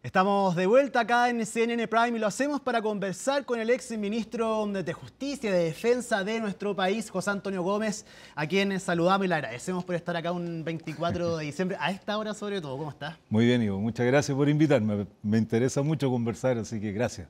Estamos de vuelta acá en CNN Prime y lo hacemos para conversar con el ex ministro de Justicia y de Defensa de nuestro país, José Antonio Gómez, a quien saludamos y le agradecemos por estar acá un 24 de diciembre, a esta hora sobre todo. ¿Cómo está? Muy bien, Ivo. Muchas gracias por invitarme. Me interesa mucho conversar, así que gracias.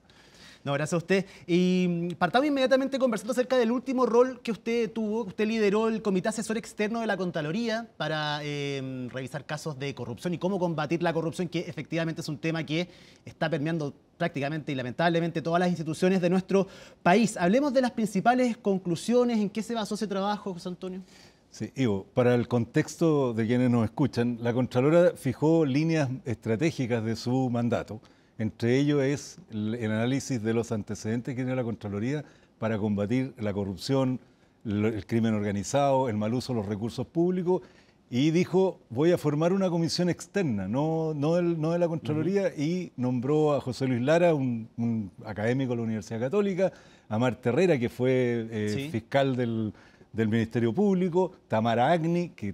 No, gracias a usted. Y partamos inmediatamente conversando acerca del último rol que usted tuvo. Usted lideró el Comité Asesor Externo de la Contraloría para revisar casos de corrupción y cómo combatir la corrupción, que efectivamente es un tema que está permeando prácticamente y lamentablemente todas las instituciones de nuestro país. Hablemos de las principales conclusiones, en qué se basó ese trabajo, José Antonio. Sí, Ivo, para el contexto de quienes nos escuchan, la Contralora fijó líneas estratégicas de su mandato. Entre ellos es el análisis de los antecedentes que tiene la Contraloría para combatir la corrupción, el crimen organizado, el mal uso de los recursos públicos, y dijo, voy a formar una comisión externa, no de la Contraloría, y nombró a José Luis Lara, un académico de la Universidad Católica, a Marta Herrera, que fue fiscal del Ministerio Público, Tamara Agni, que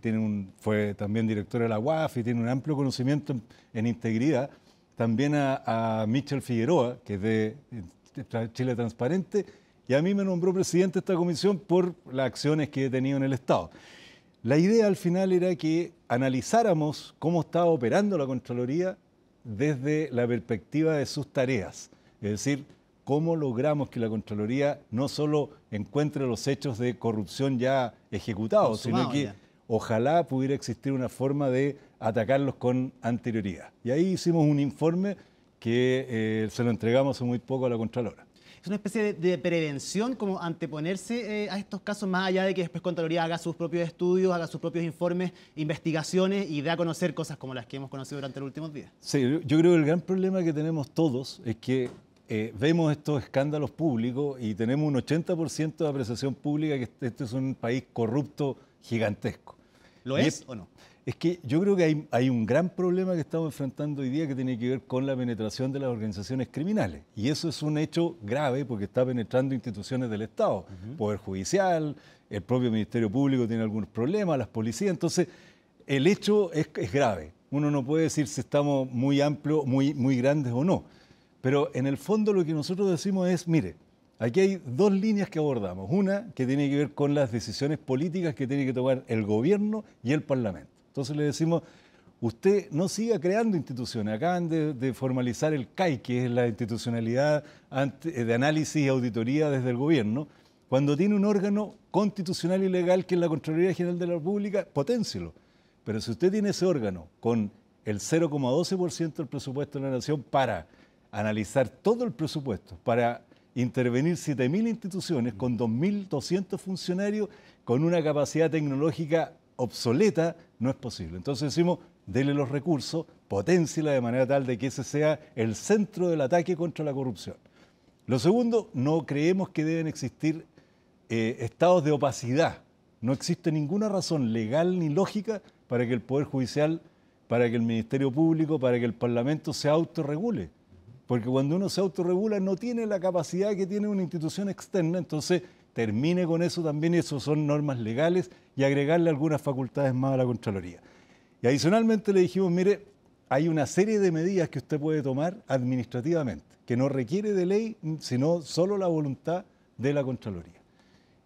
fue también directora de la UAF y tiene un amplio conocimiento en integridad, también a Michel Figueroa, que es de Chile Transparente, y a mí me nombró presidente de esta comisión por las acciones que he tenido en el Estado. La idea al final era que analizáramos cómo estaba operando la Contraloría desde la perspectiva de sus tareas, es decir, cómo logramos que la Contraloría no solo encuentre los hechos de corrupción ya ejecutados, sino que ojalá pudiera existir una forma de atacarlos con anterioridad. Y ahí hicimos un informe que se lo entregamos hace muy poco a la Contralora. Es una especie de prevención, como anteponerse a estos casos, más allá de que después Contraloría haga sus propios estudios, haga sus propios informes, investigaciones y dé a conocer cosas como las que hemos conocido durante los últimos días. Sí, yo creo que el gran problema que tenemos todos es que vemos estos escándalos públicos y tenemos un 80% de apreciación pública que este es un país corrupto gigantesco. ¿Lo es o no? Es que yo creo que hay un gran problema que estamos enfrentando hoy día que tiene que ver con la penetración de las organizaciones criminales. Y eso es un hecho grave porque está penetrando instituciones del Estado. Poder Judicial, el propio Ministerio Público tiene algunos problemas, las policías. Entonces, el hecho es grave. Uno no puede decir si estamos muy amplios, muy grandes o no. Pero en el fondo lo que nosotros decimos es, mire, aquí hay dos líneas que abordamos. Una que tiene que ver con las decisiones políticas que tiene que tomar el gobierno y el Parlamento. Entonces le decimos, usted no siga creando instituciones. Acaban de formalizar el CAI, que es la institucionalidad de análisis y auditoría desde el gobierno. Cuando tiene un órgano constitucional y legal que es la Contraloría General de la República, potencielo. Pero si usted tiene ese órgano con el 0,12% del presupuesto de la Nación para analizar todo el presupuesto, para intervenir 7.000 instituciones con 2.200 funcionarios, con una capacidad tecnológica obsoleta, no es posible. Entonces decimos, dele los recursos, potenciela de manera tal de que ese sea el centro del ataque contra la corrupción. Lo segundo, no creemos que deben existir estados de opacidad. No existe ninguna razón legal ni lógica para que el Poder Judicial, para que el Ministerio Público, para que el Parlamento se autorregule. Porque cuando uno se autorregula no tiene la capacidad que tiene una institución externa, entonces termine con eso también, eso son normas legales, y agregarle algunas facultades más a la Contraloría. Y adicionalmente le dijimos, mire, hay una serie de medidas que usted puede tomar administrativamente, que no requiere de ley, sino solo la voluntad de la Contraloría.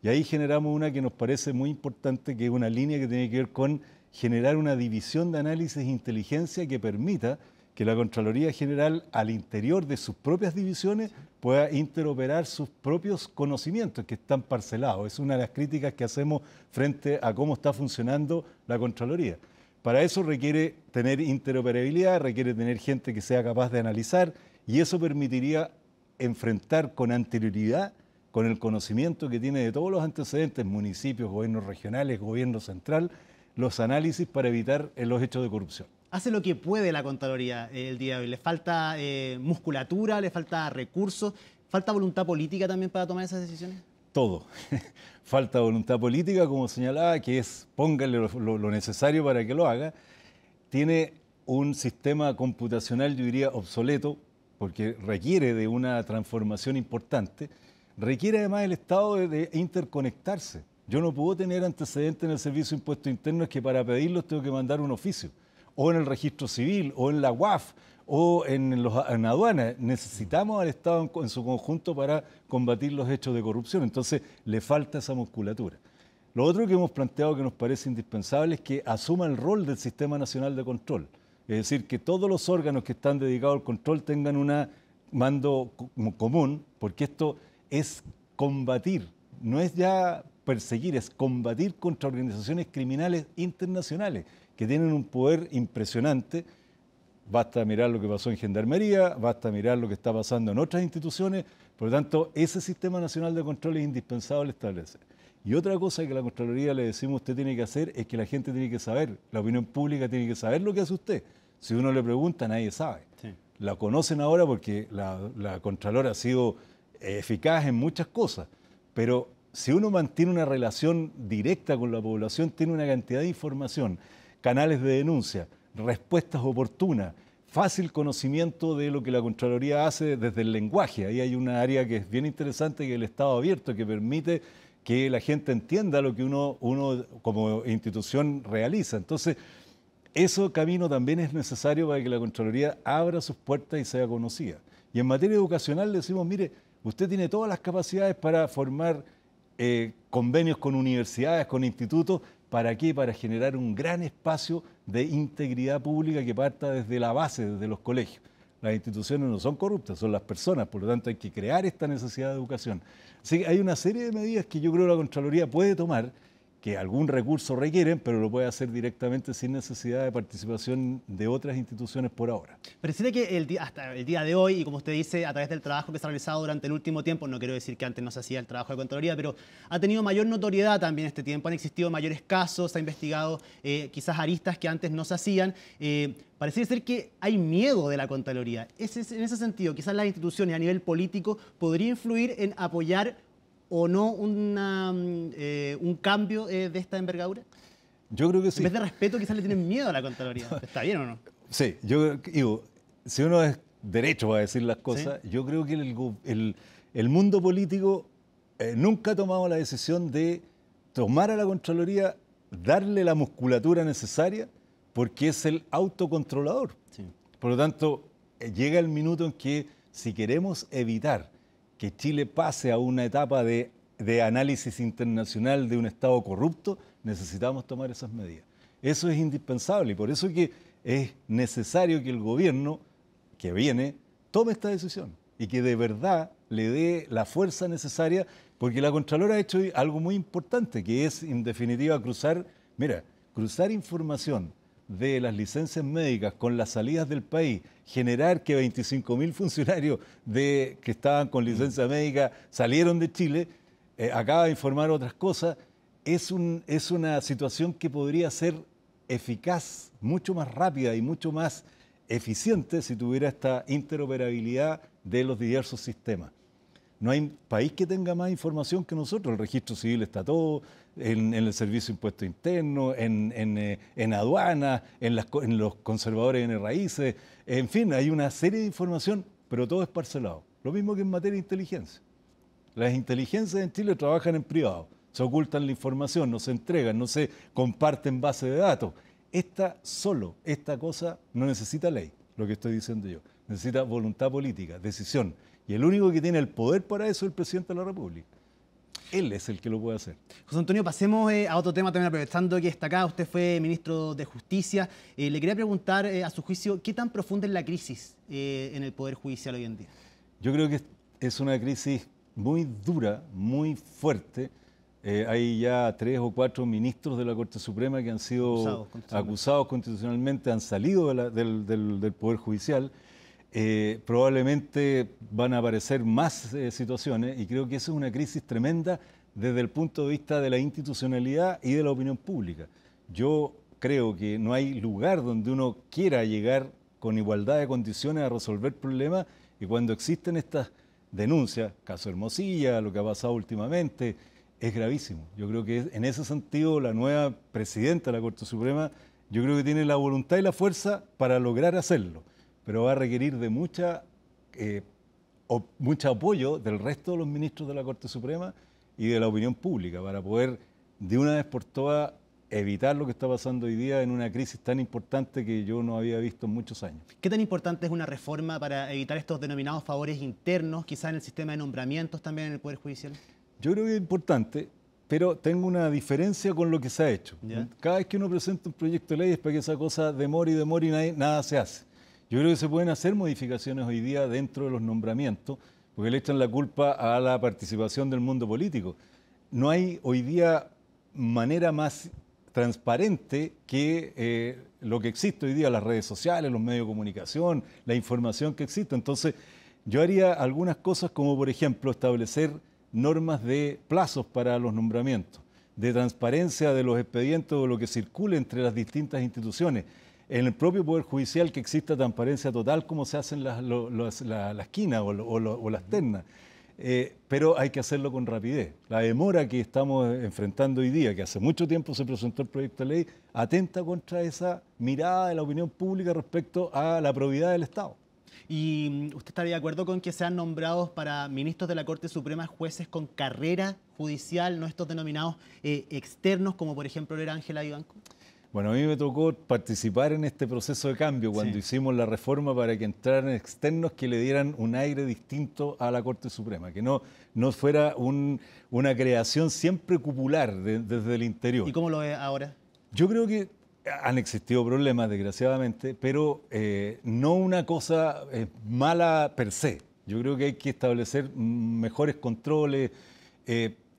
Y ahí generamos una que nos parece muy importante, que es una línea que tiene que ver con generar una división de análisis e inteligencia que permita que la Contraloría General, al interior de sus propias divisiones, pueda interoperar sus propios conocimientos que están parcelados. Es una de las críticas que hacemos frente a cómo está funcionando la Contraloría. Para eso requiere tener interoperabilidad, requiere tener gente que sea capaz de analizar, y eso permitiría enfrentar con anterioridad, con el conocimiento que tiene de todos los antecedentes, municipios, gobiernos regionales, gobierno central, los análisis para evitar los hechos de corrupción. Hace lo que puede la Contraloría el día de hoy. Le falta musculatura, le falta recursos, falta voluntad política también para tomar esas decisiones. Todo. Falta voluntad política, como señalaba, que es póngale lo necesario para que lo haga. Tiene un sistema computacional, yo diría, obsoleto, porque requiere de una transformación importante. Requiere además el Estado de interconectarse. Yo no puedo tener antecedentes en el Servicio de Impuestos Internos que para pedirlos tengo que mandar un oficio. o en el registro civil, o en la UAF, o en aduanas. Necesitamos al Estado en su conjunto para combatir los hechos de corrupción. Entonces, le falta esa musculatura. Lo otro que hemos planteado que nos parece indispensable es que asuma el rol del Sistema Nacional de Control. Es decir, que todos los órganos que están dedicados al control tengan un mando común, porque esto es combatir, no es ya perseguir, es combatir contra organizaciones criminales internacionales que tienen un poder impresionante. Basta mirar lo que pasó en Gendarmería, basta mirar lo que está pasando en otras instituciones. Por lo tanto, ese Sistema Nacional de Control es indispensable establecer. Y otra cosa que la Contraloría le decimos usted tiene que hacer es que la gente tiene que saber, la opinión pública tiene que saber lo que hace usted. Si uno le pregunta, nadie sabe. Sí. La conocen ahora porque la Contralora ha sido eficaz en muchas cosas, pero si uno mantiene una relación directa con la población, tiene una cantidad de información, canales de denuncia, respuestas oportunas, fácil conocimiento de lo que la Contraloría hace desde el lenguaje. Ahí hay una área que es bien interesante, que es el Estado abierto, que permite que la gente entienda lo que uno como institución realiza. Entonces, ese camino también es necesario para que la Contraloría abra sus puertas y sea conocida. Y en materia educacional le decimos, mire, usted tiene todas las capacidades para formar convenios con universidades, con institutos. ¿Para qué? Para generar un gran espacio de integridad pública que parta desde la base, desde los colegios. Las instituciones no son corruptas, son las personas, por lo tanto hay que crear esta necesidad de educación. Así que hay una serie de medidas que yo creo que la Contraloría puede tomar, que algún recurso requieren, pero lo puede hacer directamente sin necesidad de participación de otras instituciones por ahora. Pareciera que hasta el día de hoy, y como usted dice, a través del trabajo que se ha realizado durante el último tiempo, no quiero decir que antes no se hacía el trabajo de Contraloría, pero ha tenido mayor notoriedad también este tiempo, han existido mayores casos, se ha investigado quizás aristas que antes no se hacían. Pareciera ser que hay miedo de la Contraloría. En ese sentido, quizás las instituciones a nivel político podría influir en apoyar o no un cambio de esta envergadura. Yo creo que sí. En vez de respeto, quizás le tienen miedo a la Contraloría. ¿Está bien o no? Sí, yo digo, si uno es derecho a decir las cosas, ¿sí? Yo creo que el mundo político nunca ha tomado la decisión de tomar a la Contraloría, darle la musculatura necesaria, porque es el autocontrolador. Sí. Por lo tanto, llega el minuto en que si queremos evitar que Chile pase a una etapa de análisis internacional de un Estado corrupto, necesitamos tomar esas medidas. Eso es indispensable y por eso es que es necesario que el gobierno que viene tome esta decisión y que de verdad le dé la fuerza necesaria, porque la Contralora ha hecho algo muy importante, que es en definitiva cruzar información de las licencias médicas con las salidas del país, generar que 25.000 funcionarios que estaban con licencia médica salieron de Chile, acaba de informar otras cosas, es una situación que podría ser eficaz, mucho más rápida y mucho más eficiente si tuviera esta interoperabilidad de los diversos sistemas. No hay país que tenga más información que nosotros. El registro civil está todo, en el Servicio de Impuestos Internos, en aduanas, en los conservadores de raíces. En fin, hay una serie de información, pero todo es parcelado. Lo mismo que en materia de inteligencia. Las inteligencias en Chile trabajan en privado. Se ocultan la información, no se entregan, no se comparten bases de datos. Esta cosa no necesita ley, lo que estoy diciendo yo. Necesita voluntad política, decisión. Y el único que tiene el poder para eso es el presidente de la República. Él es el que lo puede hacer. José Antonio, pasemos a otro tema también, aprovechando que está acá. Usted fue ministro de Justicia. Le quería preguntar, a su juicio, ¿qué tan profunda es la crisis en el Poder Judicial hoy en día? Yo creo que es una crisis muy dura, muy fuerte. Hay ya 3 o 4 ministros de la Corte Suprema que han sido acusados constitucionalmente, han salido del Poder Judicial. Probablemente van a aparecer más situaciones y creo que eso es una crisis tremenda desde el punto de vista de la institucionalidad y de la opinión pública. Yo creo que no hay lugar donde uno quiera llegar con igualdad de condiciones a resolver problemas, y cuando existen estas denuncias, caso Hermosilla, lo que ha pasado últimamente, es gravísimo. Yo creo que en ese sentido la nueva presidenta de la Corte Suprema, yo creo que tiene la voluntad y la fuerza para lograr hacerlo, pero va a requerir de mucho apoyo del resto de los ministros de la Corte Suprema y de la opinión pública para poder de una vez por todas evitar lo que está pasando hoy día en una crisis tan importante que yo no había visto en muchos años. ¿Qué tan importante es una reforma para evitar estos denominados favores internos, quizás en el sistema de nombramientos también en el Poder Judicial? Yo creo que es importante, pero tengo una diferencia con lo que se ha hecho. ¿Ya? Cada vez que uno presenta un proyecto de ley es para que esa cosa demore y nada se hace. Yo creo que se pueden hacer modificaciones hoy día dentro de los nombramientos, porque le echan la culpa a la participación del mundo político. No hay hoy día manera más transparente que lo que existe hoy día, las redes sociales, los medios de comunicación, la información que existe. Entonces, yo haría algunas cosas como, por ejemplo, establecer normas de plazos para los nombramientos, de transparencia de los expedientes o lo que circule entre las distintas instituciones. En el propio Poder Judicial que exista transparencia total como se hacen las quinas o las ternas. Pero hay que hacerlo con rapidez. La demora que estamos enfrentando hoy día, que hace mucho tiempo se presentó el proyecto de ley, atenta contra esa mirada de la opinión pública respecto a la probidad del Estado. ¿Y usted estaría de acuerdo con que sean nombrados para ministros de la Corte Suprema jueces con carrera judicial, no estos denominados externos, como por ejemplo era Ángela Vivanco? Bueno, a mí me tocó participar en este proceso de cambio cuando hicimos la reforma para que entraran externos que le dieran un aire distinto a la Corte Suprema, que no fuera una creación siempre cupular desde el interior. ¿Y cómo lo ve ahora? Yo creo que han existido problemas, desgraciadamente, pero no una cosa mala per se. Yo creo que hay que establecer mejores controles.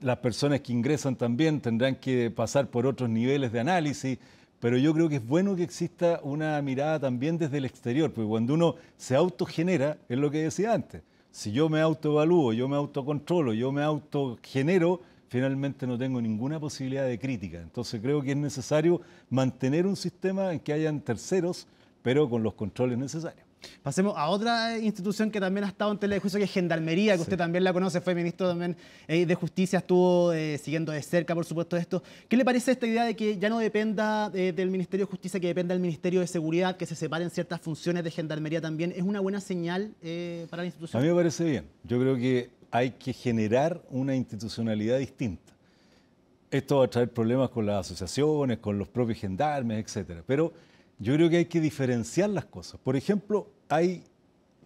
Las personas que ingresan también tendrán que pasar por otros niveles de análisis, pero yo creo que es bueno que exista una mirada también desde el exterior, porque cuando uno se autogenera, es lo que decía antes, si yo me autoevalúo, yo me autocontrolo, yo me autogenero, finalmente no tengo ninguna posibilidad de crítica. Entonces creo que es necesario mantener un sistema en que hayan terceros, pero con los controles necesarios. Pasemos a otra institución que también ha estado en tela de juicio, que es Gendarmería, que usted también la conoce, fue ministro también de Justicia, estuvo siguiendo de cerca, por supuesto, esto. ¿Qué le parece esta idea de que ya no dependa del Ministerio de Justicia, que dependa del Ministerio de Seguridad, que se separen ciertas funciones de Gendarmería también? ¿Es una buena señal para la institución? A mí me parece bien. Yo creo que hay que generar una institucionalidad distinta. Esto va a traer problemas con las asociaciones, con los propios gendarmes, etcétera. Pero yo creo que hay que diferenciar las cosas. Por ejemplo, hay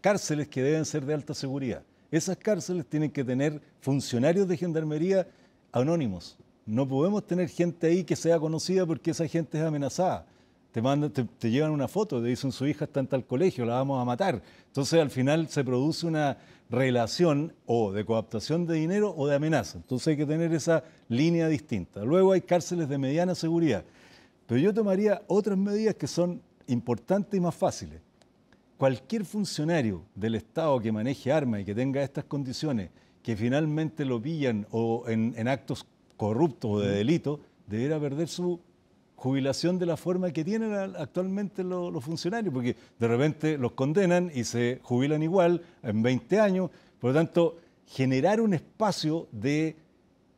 cárceles que deben ser de alta seguridad. Esas cárceles tienen que tener funcionarios de gendarmería anónimos. No podemos tener gente ahí que sea conocida porque esa gente es amenazada. Te llevan una foto, te dicen su hija está en tal colegio, la vamos a matar. Entonces al final se produce una relación o de coaptación de dinero o de amenaza. Entonces hay que tener esa línea distinta. Luego hay cárceles de mediana seguridad. Pero yo tomaría otras medidas que son importantes y más fáciles. Cualquier funcionario del Estado que maneje armas y que tenga estas condiciones, que finalmente lo pillan o en actos corruptos o de delito, deberá perder su jubilación de la forma que tienen actualmente los funcionarios, porque de repente los condenan y se jubilan igual en 20 años. Por lo tanto, generar un espacio de,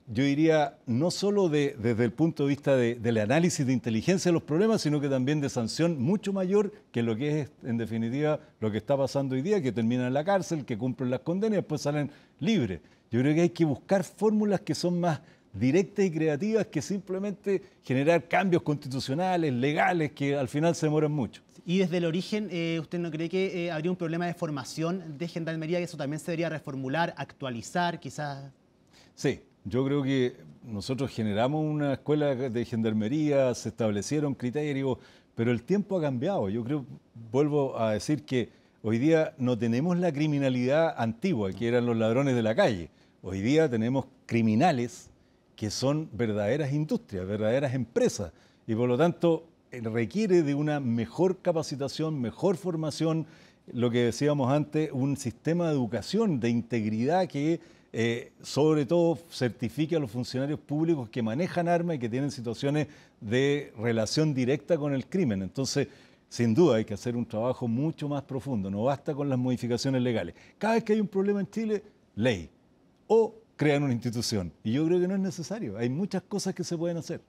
yo diría, no solo desde el punto de vista del análisis de inteligencia de los problemas, sino que también de sanción mucho mayor que lo que es, en definitiva, lo que está pasando hoy día, que terminan en la cárcel, que cumplen las condenas y después salen libres. Yo creo que hay que buscar fórmulas que son más directas y creativas que simplemente generar cambios constitucionales, legales, que al final se demoran mucho. Y desde el origen, ¿usted no cree que habría un problema de formación de Gendarmería, que eso también se debería reformular, actualizar, quizás? Sí. Yo creo que nosotros generamos una escuela de gendarmería, se establecieron criterios, pero el tiempo ha cambiado. Yo creo, vuelvo a decir que hoy día no tenemos la criminalidad antigua, que eran los ladrones de la calle. Hoy día tenemos criminales que son verdaderas industrias, verdaderas empresas, y por lo tanto requiere de una mejor capacitación, mejor formación, lo que decíamos antes, un sistema de educación, de integridad que sobre todo certifique a los funcionarios públicos que manejan armas y que tienen situaciones de relación directa con el crimen. Entonces, sin duda hay que hacer un trabajo mucho más profundo, no basta con las modificaciones legales. Cada vez que hay un problema en Chile, ley, o crean una institución. Y yo creo que no es necesario, hay muchas cosas que se pueden hacer.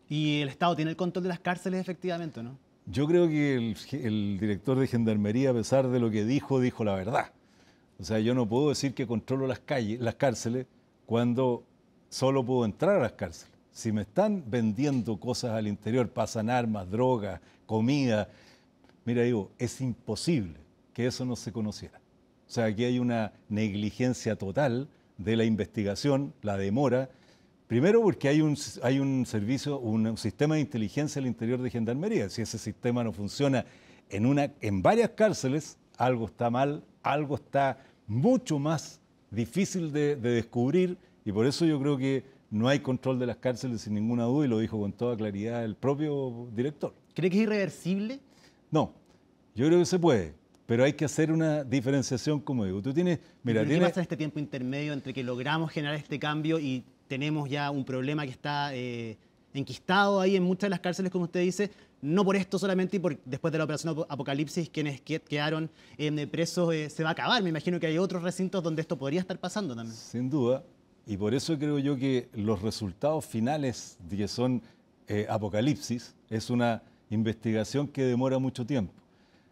¿Y el Estado tiene el control de las cárceles efectivamente, no? Yo creo que el director de Gendarmería, a pesar de lo que dijo la verdad. O sea, yo no puedo decir que controlo las cárceles, cuando solo puedo entrar a las cárceles. Si me están vendiendo cosas al interior, pasan armas, drogas, comida, mira, digo, es imposible que eso no se conociera. O sea, aquí hay una negligencia total de la investigación, la demora. Primero porque hay un servicio, un sistema de inteligencia al interior de Gendarmería. Si ese sistema no funciona en varias cárceles, algo está mal, algo está mucho más difícil de descubrir, y por eso yo creo que no hay control de las cárceles sin ninguna duda, y lo dijo con toda claridad el propio director. ¿Cree que es irreversible? No, yo creo que se puede, pero hay que hacer una diferenciación, como digo. Tú tienes, mira, ¿Qué pasa en este tiempo intermedio entre que logramos generar este cambio y tenemos ya un problema que está enquistado ahí en muchas de las cárceles, como usted dice? No por esto solamente, y después de la operación Apocalipsis, quienes quedaron presos se va a acabar. Me imagino que hay otros recintos donde esto podría estar pasando también. Sin duda, y por eso creo yo que los resultados finales de que son Apocalipsis es una investigación que demora mucho tiempo.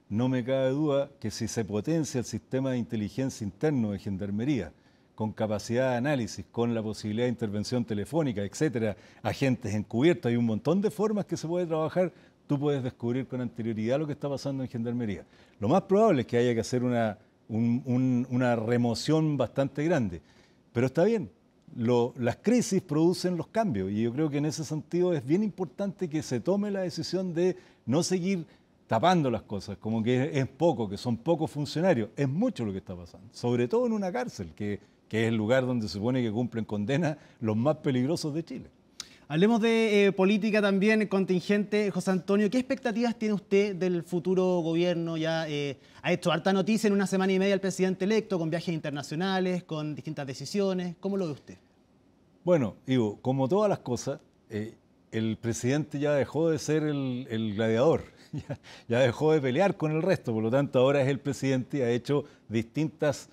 No me cabe duda que si se potencia el sistema de inteligencia interno de Gendarmería, con capacidad de análisis, con la posibilidad de intervención telefónica, etcétera, agentes encubiertos, hay un montón de formas que se puede trabajar, tú puedes descubrir con anterioridad lo que está pasando en Gendarmería. Lo más probable es que haya que hacer una remoción bastante grande, pero está bien. Las crisis producen los cambios y yo creo que en ese sentido es bien importante que se tome la decisión de no seguir tapando las cosas, como que es poco, que son pocos funcionarios. Es mucho lo que está pasando, sobre todo en una cárcel, que es el lugar donde se supone que cumplen condena los más peligrosos de Chile. Hablemos de política también, contingente. José Antonio, ¿qué expectativas tiene usted del futuro gobierno? Ya ha hecho harta noticia en una semana y media el presidente electo, con viajes internacionales, con distintas decisiones. ¿Cómo lo ve usted? Bueno, Ivo, como todas las cosas, el presidente ya dejó de ser el gladiador, ya dejó de pelear con el resto, por lo tanto ahora es el presidente y ha hecho distintas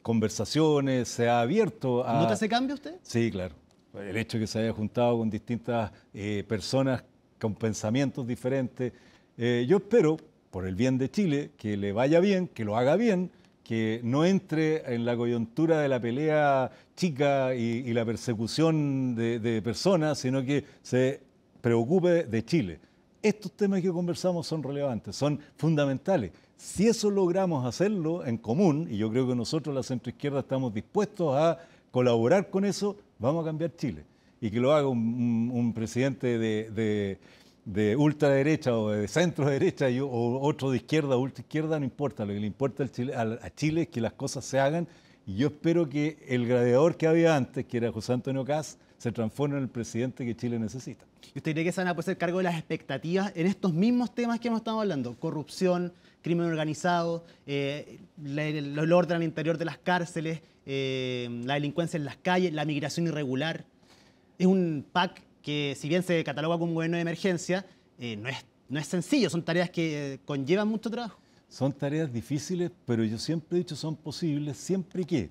conversaciones, se ha abierto a... ¿Nota ese cambio usted? Sí, claro. El hecho de que se haya juntado con distintas personas con pensamientos diferentes. Yo espero, por el bien de Chile, que le vaya bien, que lo haga bien, que no entre en la coyuntura de la pelea chica y la persecución de personas, sino que se preocupe de Chile. Estos temas que conversamos son relevantes, son fundamentales. Si eso logramos hacerlo en común, y yo creo que nosotros la centroizquierda estamos dispuestos a colaborar con eso, vamos a cambiar Chile. Y que lo haga un presidente de ultraderecha o de centro derecha o otro de izquierda o ultraizquierda, no importa. Lo que le importa a Chile es que las cosas se hagan, y yo espero que el gladiador que había antes, que era José Antonio Kast, se transforme en el presidente que Chile necesita. ¿Y usted cree que se van a poder hacer cargo de las expectativas en estos mismos temas que hemos estado hablando? Corrupción, crimen organizado, el orden al interior de las cárceles, la delincuencia en las calles, la migración irregular. Es un pack que, si bien se cataloga como un gobierno de emergencia, no es sencillo, son tareas que conllevan mucho trabajo. Son tareas difíciles, pero yo siempre he dicho son posibles siempre que,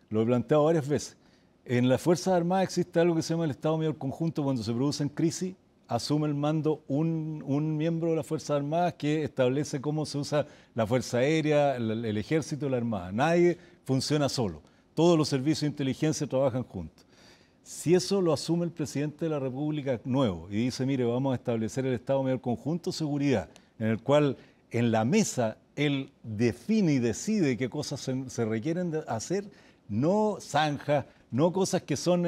lo he planteado varias veces. En las Fuerzas Armadas existe algo que se llama el Estado Mayor Conjunto. Cuando se producen crisis, asume el mando un miembro de las Fuerzas Armadas que establece cómo se usa la Fuerza Aérea, el Ejército y la Armada. Nadie funciona solo. Todos los servicios de inteligencia trabajan juntos. Si eso lo asume el presidente de la República nuevo y dice, mire, vamos a establecer el Estado Mayor Conjunto de Seguridad, en el cual en la mesa él define y decide qué cosas se requieren de hacer, no zanjas, no cosas que son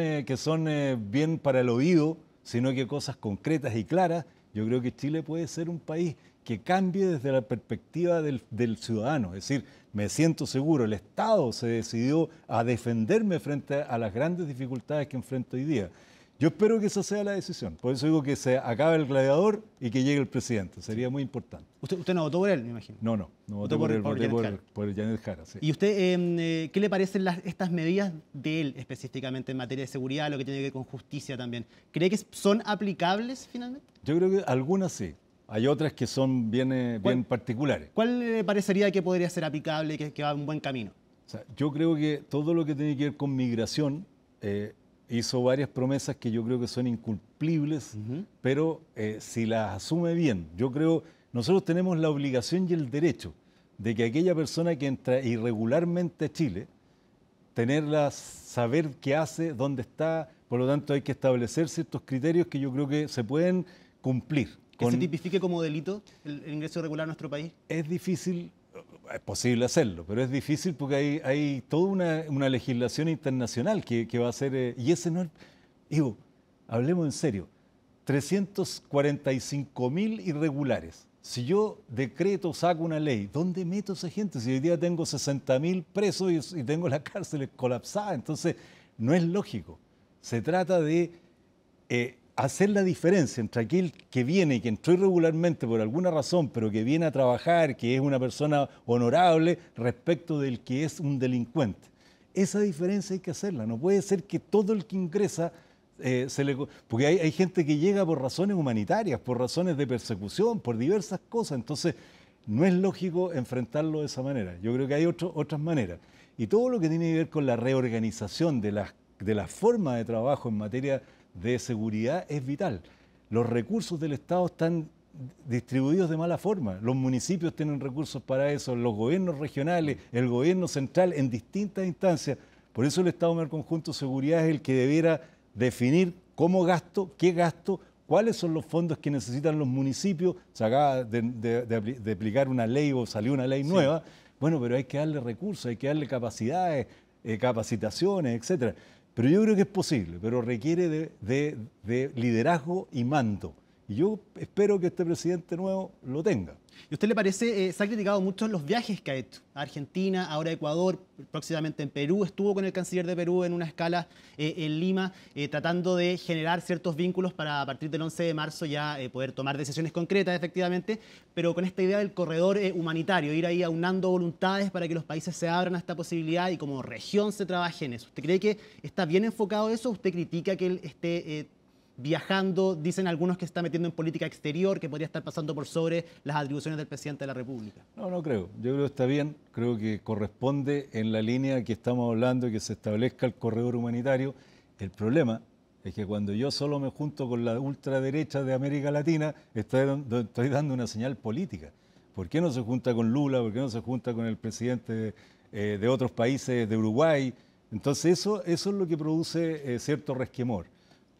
bien para el oído, sino que cosas concretas y claras. Yo creo que Chile puede ser un país que cambie desde la perspectiva del ciudadano. Es decir, me siento seguro, el Estado se decidió a defenderme frente a las grandes dificultades que enfrento hoy día. Yo espero que esa sea la decisión. Por eso digo que se acabe el gladiador y que llegue el presidente. Sería muy importante. ¿Usted no votó por él, me imagino? No voté por él, voté por Janet Jara. Sí. ¿Y usted qué le parecen estas medidas de él específicamente en materia de seguridad, lo que tiene que ver con justicia también? ¿Cree que son aplicables finalmente? Yo creo que algunas sí. Hay otras que son bien particulares. ¿Cuál le parecería que podría ser aplicable y que va en un buen camino? O sea, yo creo que todo lo que tiene que ver con migración hizo varias promesas que yo creo que son incumplibles, pero si las asume bien, yo creo, nosotros tenemos la obligación y el derecho de que aquella persona que entra irregularmente a Chile, saber qué hace, dónde está, por lo tanto hay que establecer ciertos criterios que yo creo que se pueden cumplir. ¿Que se tipifique como delito el ingreso irregular a nuestro país? Es difícil, es posible hacerlo, pero es difícil porque hay toda una legislación internacional que va a ser, y ese no es, digo, hablemos en serio, 345.000 irregulares. Si yo decreto, saco una ley, ¿dónde meto a esa gente? Si hoy día tengo 60.000 presos y tengo la cárcel colapsada, entonces no es lógico. Se trata de hacer la diferencia entre aquel que viene y que entró irregularmente por alguna razón, pero que viene a trabajar, que es una persona honorable, respecto del que es un delincuente. Esa diferencia hay que hacerla. No puede ser que todo el que ingresa porque hay gente que llega por razones humanitarias, por razones de persecución, por diversas cosas. Entonces, no es lógico enfrentarlo de esa manera. Yo creo que hay otras maneras. Y todo lo que tiene que ver con la reorganización de la forma de trabajo en materia de seguridad es vital. Los recursos del Estado están distribuidos de mala forma. Los municipios tienen recursos para eso, los gobiernos regionales, el gobierno central en distintas instancias. Por eso el Estado Mayor Conjunto de Seguridad es el que debiera definir cómo gasto, qué gasto, cuáles son los fondos que necesitan los municipios. Se acaba de aplicar una ley o salió una ley nueva. Bueno, pero hay que darle recursos, hay que darle capacidades, capacitaciones, etcétera. Pero yo creo que es posible, pero requiere de liderazgo y mando. Y yo espero que este presidente nuevo lo tenga. ¿Y a usted le parece, se ha criticado mucho los viajes que ha hecho a Argentina, ahora a Ecuador, próximamente en Perú? Estuvo con el canciller de Perú en una escala en Lima, tratando de generar ciertos vínculos para a partir del 11 de marzo ya poder tomar decisiones concretas, efectivamente, pero con esta idea del corredor humanitario, ir ahí aunando voluntades para que los países se abran a esta posibilidad y como región se trabaje en eso. ¿Usted cree que está bien enfocado eso? ¿Usted critica que él esté viajando? Dicen algunos que se está metiendo en política exterior, que podría estar pasando por sobre las atribuciones del presidente de la República. No creo. Yo creo que está bien. Creo que corresponde en la línea que estamos hablando, que se establezca el corredor humanitario. El problema es que cuando yo solo me junto con la ultraderecha de América Latina, estoy dando una señal política. ¿Por qué no se junta con Lula? ¿Por qué no se junta con el presidente de otros países, de Uruguay? Entonces eso es lo que produce cierto resquemor.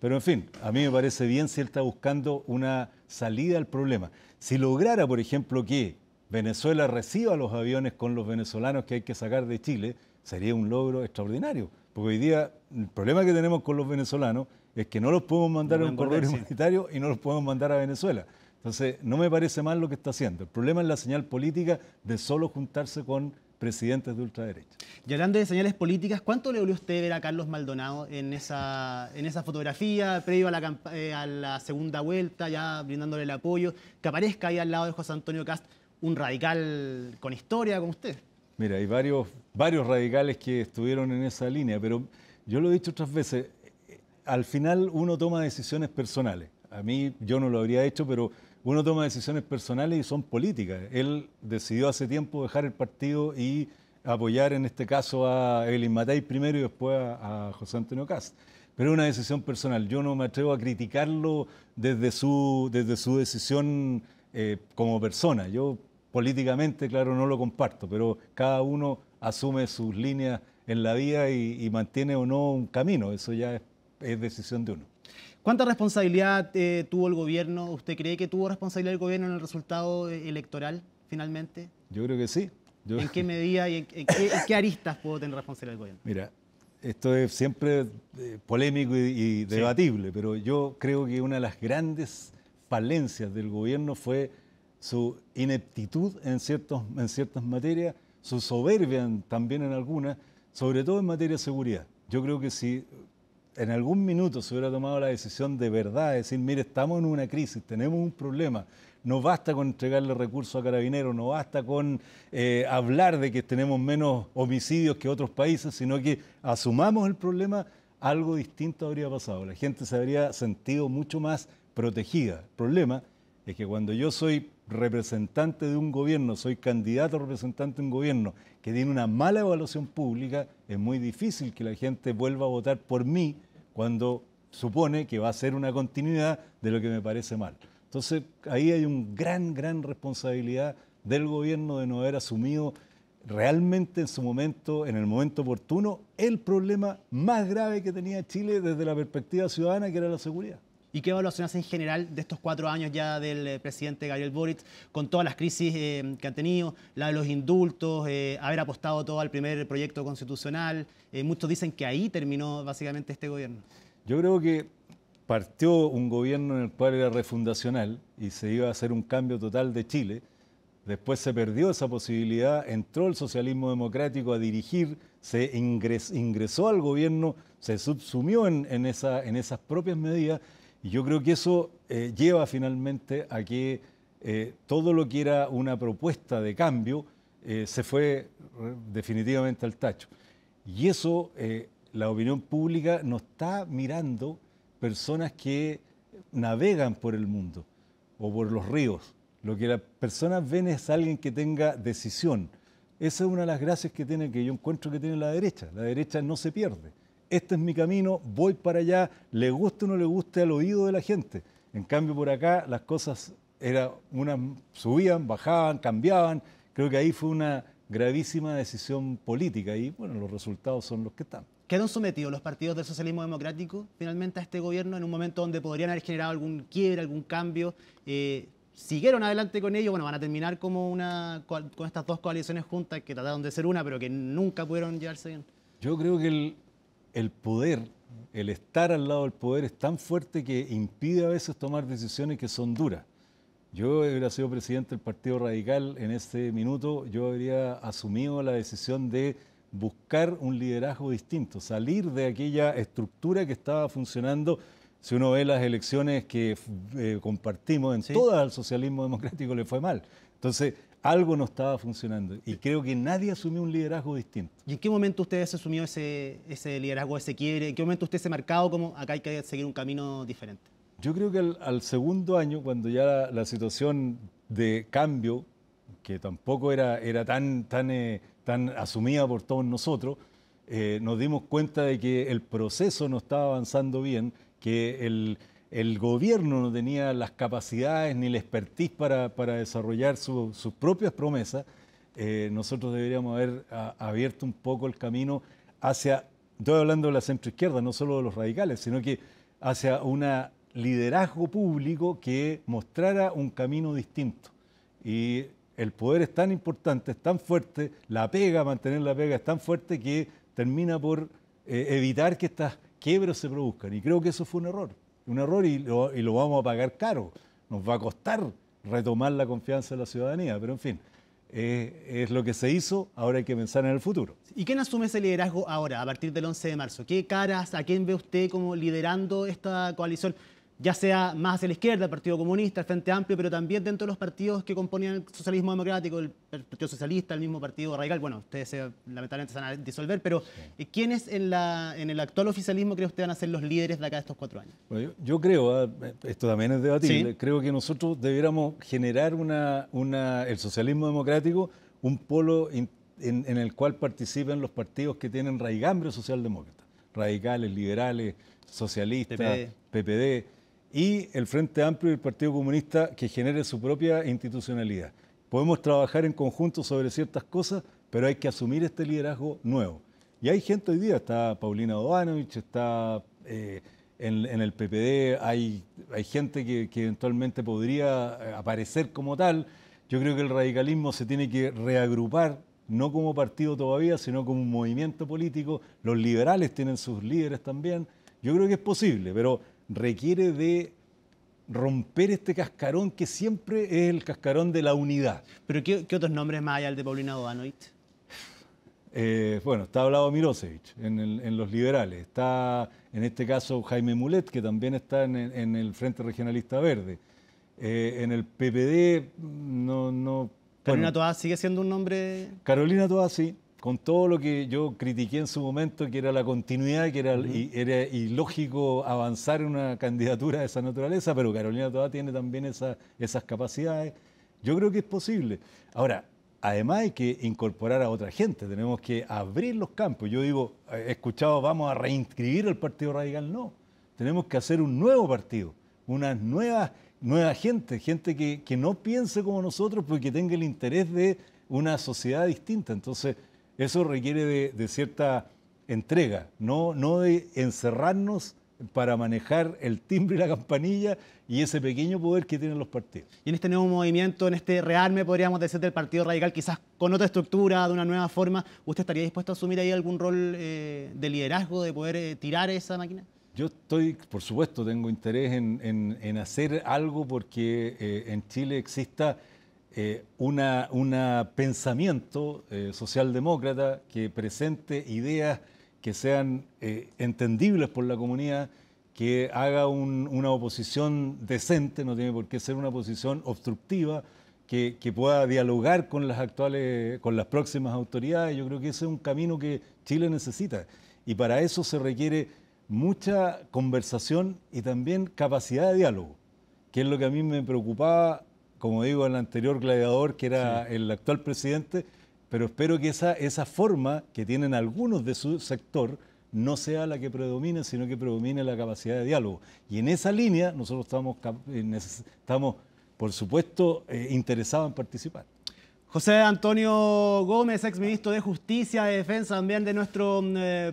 Pero en fin, a mí me parece bien si él está buscando una salida al problema. Si lograra, por ejemplo, que Venezuela reciba los aviones con los venezolanos que hay que sacar de Chile, sería un logro extraordinario. Porque hoy día el problema que tenemos con los venezolanos es que no los podemos mandar a un corredor humanitario y no los podemos mandar a Venezuela. Entonces, no me parece mal lo que está haciendo. El problema es la señal política de solo juntarse con presidentes de ultraderecha. Y hablando de señales políticas, ¿cuánto le dolió a usted ver a Carlos Maldonado en esa fotografía previo a la segunda vuelta, ya brindándole el apoyo, que aparezca ahí al lado de José Antonio Kast un radical con historia como usted? Mira, hay varios radicales que estuvieron en esa línea, pero yo lo he dicho otras veces, al final uno toma decisiones personales. A mí, yo no lo habría hecho, pero uno toma decisiones personales y son políticas. Él decidió hace tiempo dejar el partido y apoyar en este caso a Evelyn Matthei primero y después a José Antonio Kast. Pero es una decisión personal. Yo no me atrevo a criticarlo desde su decisión como persona. Yo políticamente, claro, no lo comparto, pero cada uno asume sus líneas en la vida y mantiene o no un camino. Eso ya es decisión de uno. ¿Cuánta responsabilidad tuvo el gobierno? ¿Usted cree que tuvo responsabilidad el gobierno en el resultado electoral finalmente? Yo creo que sí. ¿En qué medida y en qué aristas pudo tener responsabilidad el gobierno? Mira, esto es siempre polémico y debatible, pero yo creo que una de las grandes falencias del gobierno fue su ineptitud en ciertas materias, su soberbia también en algunas, sobre todo en materia de seguridad. Yo creo que si en algún minuto se hubiera tomado la decisión de verdad, de decir, mire, estamos en una crisis, tenemos un problema, no basta con entregarle recursos a Carabineros, no basta con hablar de que tenemos menos homicidios que otros países, sino que asumamos el problema, algo distinto habría pasado. La gente se habría sentido mucho más protegida. El problema es que cuando yo soy representante de un gobierno, soy candidato a representante de un gobierno que tiene una mala evaluación pública, es muy difícil que la gente vuelva a votar por mí cuando supone que va a ser una continuidad de lo que me parece mal. Entonces, ahí hay una gran responsabilidad del gobierno de no haber asumido realmente en su momento, en el momento oportuno, el problema más grave que tenía Chile desde la perspectiva ciudadana, que era la seguridad. ¿Y qué evaluación hace en general de estos 4 años ya del presidente Gabriel Boric, con todas las crisis que han tenido, la de los indultos, haber apostado todo al primer proyecto constitucional? Muchos dicen que ahí terminó básicamente este gobierno. Yo creo que partió un gobierno en el cual era refundacional y se iba a hacer un cambio total de Chile. Después se perdió esa posibilidad, entró el socialismo democrático a dirigir, se ingresó al gobierno, se subsumió en esas propias medidas, y yo creo que eso lleva finalmente a que todo lo que era una propuesta de cambio se fue definitivamente al tacho. Y eso la opinión pública no está mirando personas que navegan por el mundo o por los ríos. Lo que las personas ven es alguien que tenga decisión. Esa es una de las gracias que tiene, que yo encuentro que tiene la derecha. La derecha no se pierde. Este es mi camino, voy para allá, le guste o no le guste al oído de la gente. En cambio, por acá las cosas subían, bajaban, cambiaban. Creo que ahí fue una gravísima decisión política y bueno, los resultados son los que están. ¿Quedaron sometidos los partidos del socialismo democrático finalmente a este gobierno en un momento donde podrían haber generado algún quiebre, algún cambio? ¿Siguieron adelante con ello? Bueno, van a terminar como con estas dos coaliciones juntas que trataron de ser una, pero que nunca pudieron llevarse bien. Yo creo que el poder, el estar al lado del poder es tan fuerte que impide a veces tomar decisiones que son duras. Yo hubiera sido presidente del Partido Radical en ese minuto, yo habría asumido la decisión de buscar un liderazgo distinto, salir de aquella estructura que estaba funcionando. Si uno ve las elecciones que compartimos, en todas al socialismo democrático le fue mal. Entonces, algo no estaba funcionando y creo que nadie asumió un liderazgo distinto. ¿Y en qué momento usted asumió ese liderazgo, ese quiebre? ¿En qué momento usted se ha marcado como acá hay que seguir un camino diferente? Yo creo que al segundo año, cuando ya la situación de cambio, que tampoco era tan asumida por todos nosotros, nos dimos cuenta de que el proceso no estaba avanzando bien, que el gobierno no tenía las capacidades ni la expertise para desarrollar sus propias promesas. Nosotros deberíamos haber abierto un poco el camino hacia, estoy hablando de la centroizquierda, no solo de los radicales, sino que hacia un liderazgo público que mostrara un camino distinto. Y el poder es tan importante, es tan fuerte, mantener la pega es tan fuerte que termina por evitar que estas quiebras se produzcan. Y creo que eso fue un error y lo vamos a pagar caro. Nos va a costar retomar la confianza de la ciudadanía, pero en fin, es lo que se hizo, ahora hay que pensar en el futuro. ¿Y quién asume ese liderazgo ahora, a partir del 11 de marzo? ¿Qué caras, a quién ve usted como liderando esta coalición? Ya sea más hacia la izquierda, el Partido Comunista, el Frente Amplio, pero también dentro de los partidos que componían el socialismo democrático, el Partido Socialista, el mismo Partido Radical. Bueno, ustedes lamentablemente se van a disolver, pero ¿quiénes en el actual oficialismo cree usted van a ser los líderes de acá de estos 4 años? Bueno, yo creo, esto también es debatible, creo que nosotros debiéramos generar el socialismo democrático, un polo en el cual participen los partidos que tienen raigambre socialdemócrata, radicales, liberales, socialistas, PPD. Y el Frente Amplio y el Partido Comunista que genere su propia institucionalidad. Podemos trabajar en conjunto sobre ciertas cosas, pero hay que asumir este liderazgo nuevo. Y hay gente hoy día, está Paulina Bodanovich, está en el PPD, hay gente que eventualmente podría aparecer como tal. Yo creo que el radicalismo se tiene que reagrupar, no como partido todavía, sino como un movimiento político. Los liberales tienen sus líderes también. Yo creo que es posible, pero requiere de romper este cascarón que siempre es el cascarón de la unidad. ¿Pero qué otros nombres más allá del de Paulina Bodanovich? Bueno, está Vlado Milosevic en los liberales, está en este caso Jaime Mulet, que también está en el Frente Regionalista Verde. En el PPD no ¿Carolina Toá sigue siendo un nombre? Carolina Toá sí. Con todo lo que yo critiqué en su momento, que era la continuidad, que era ilógico avanzar en una candidatura de esa naturaleza, pero Carolina Toá tiene también esas capacidades. Yo creo que es posible. Ahora, además hay que incorporar a otra gente, tenemos que abrir los campos. Yo digo, he escuchado, vamos a reinscribir al Partido Radical. No, tenemos que hacer un nuevo partido, una nueva gente que no piense como nosotros, pero que tenga el interés de una sociedad distinta. Entonces, eso requiere de cierta entrega, no de encerrarnos para manejar el timbre y la campanilla y ese pequeño poder que tienen los partidos. Y en este nuevo movimiento, en este rearme, podríamos decir, del Partido Radical, quizás con otra estructura, de una nueva forma, ¿usted estaría dispuesto a asumir ahí algún rol de liderazgo, de poder tirar esa máquina? Yo estoy, por supuesto, tengo interés en hacer algo porque en Chile exista un pensamiento socialdemócrata que presente ideas que sean entendibles por la comunidad, que haga una oposición decente, no tiene por qué ser una oposición obstructiva, que pueda dialogar con las próximas autoridades. Yo creo que ese es un camino que Chile necesita. Y para eso se requiere mucha conversación y también capacidad de diálogo, que es lo que a mí me preocupaba, como digo, el anterior gladiador, que era el actual presidente, pero espero que esa forma que tienen algunos de su sector no sea la que predomine, sino que predomine la capacidad de diálogo. Y en esa línea nosotros estamos por supuesto, interesados en participar. José Antonio Gómez, exministro de Justicia, de Defensa también de nuestro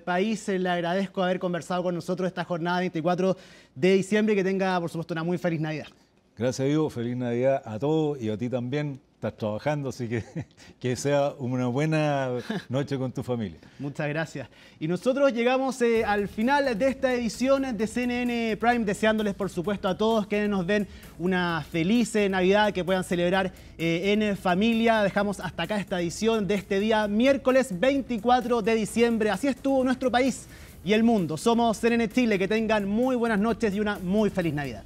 país, le agradezco haber conversado con nosotros esta jornada 24 de diciembre y que tenga, por supuesto, una muy feliz Navidad. Gracias, Ivo. Feliz Navidad a todos y a ti también. Estás trabajando, así que sea una buena noche con tu familia. Muchas gracias. Y nosotros llegamos al final de esta edición de CNN Prime, deseándoles, por supuesto, a todos quienes nos ven una feliz Navidad, que puedan celebrar en familia. Dejamos hasta acá esta edición de este día, miércoles 24 de diciembre. Así estuvo nuestro país y el mundo. Somos CNN Chile. Que tengan muy buenas noches y una muy feliz Navidad.